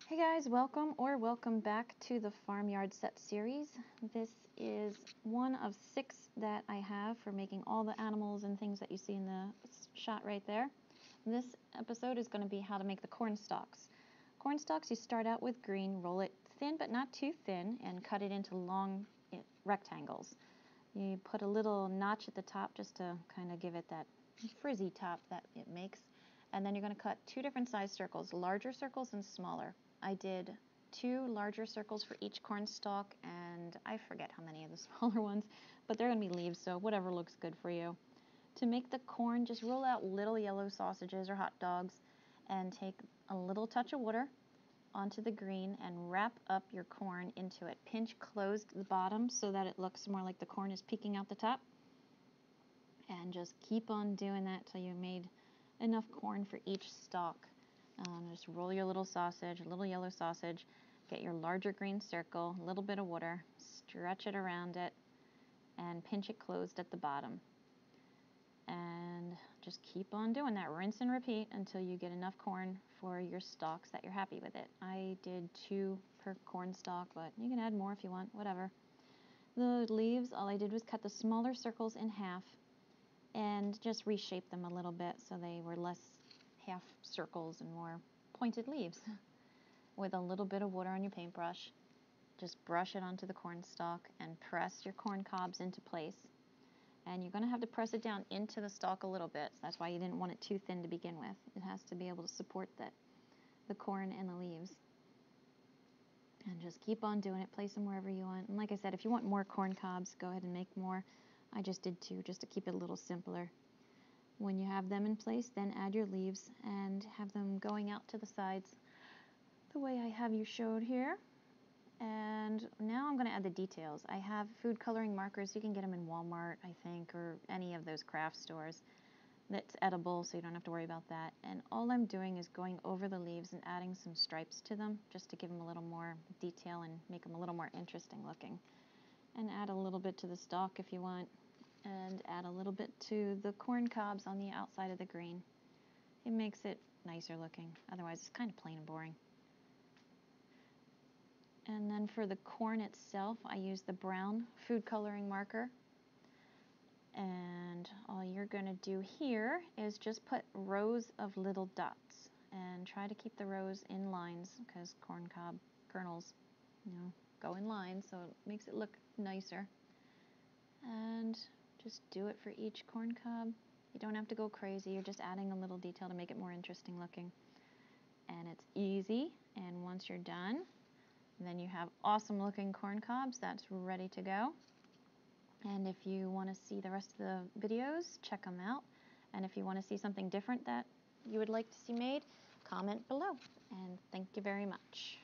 Hey guys, welcome back to the Farmyard Set series. This is one of 6 that I have for making all the animals and things that you see in the shot right there. This episode is going to be how to make the corn stalks. Corn stalks, you start out with green, roll it thin but not too thin, and cut it into long rectangles. You put a little notch at the top just to kind of give it that frizzy top that it makes. And then you're going to cut 2 different size circles, larger circles and smaller. I did 2 larger circles for each corn stalk, and I forget how many of the smaller ones, but they're going to be leaves, so whatever looks good for you. To make the corn, just roll out little yellow sausages or hot dogs and take a little touch of water onto the green and wrap up your corn into it. Pinch closed the bottom so that it looks more like the corn is peeking out the top. And just keep on doing that till you made enough corn for each stalk. Just roll your little sausage, a little yellow sausage, get your larger green circle, a little bit of water, stretch it around it, and pinch it closed at the bottom. And just keep on doing that. Rinse and repeat until you get enough corn for your stalks that you're happy with it. I did 2 per corn stalk, but you can add more if you want, whatever. The leaves, all I did was cut the smaller circles in half and just reshape them a little bit so they were less half circles and more pointed leaves. With a little bit of water on your paintbrush, just brush it onto the corn stalk and press your corn cobs into place. And you're going to have to press it down into the stalk a little bit. So that's why you didn't want it too thin to begin with. It has to be able to support the corn and the leaves. And just keep on doing it. Place them wherever you want. And like I said, if you want more corn cobs, go ahead and make more. I just did 2 just to keep it a little simpler. When you have them in place, then add your leaves and have them going out to the sides the way I have you showed here. And now I'm going to add the details. I have food coloring markers. You can get them in Walmart, I think, or any of those craft stores. That's edible, so you don't have to worry about that. And all I'm doing is going over the leaves and adding some stripes to them just to give them a little more detail and make them a little more interesting looking. And add a little bit to the stalk if you want. And add a little bit to the corn cobs on the outside of the green. It makes it nicer looking. Otherwise, it's kind of plain and boring. And then for the corn itself, I use the brown food coloring marker. And all you're going to do here is just put rows of little dots. And try to keep the rows in lines because corn cob kernels, go in lines, so it makes it look nicer. And just do it for each corn cob. You don't have to go crazy. You're just adding a little detail to make it more interesting looking. And it's easy. And once you're done, then you have awesome looking corn cobs that's ready to go. And if you want to see the rest of the videos, check them out. And if you want to see something different that you would like to see made, comment below. And thank you very much.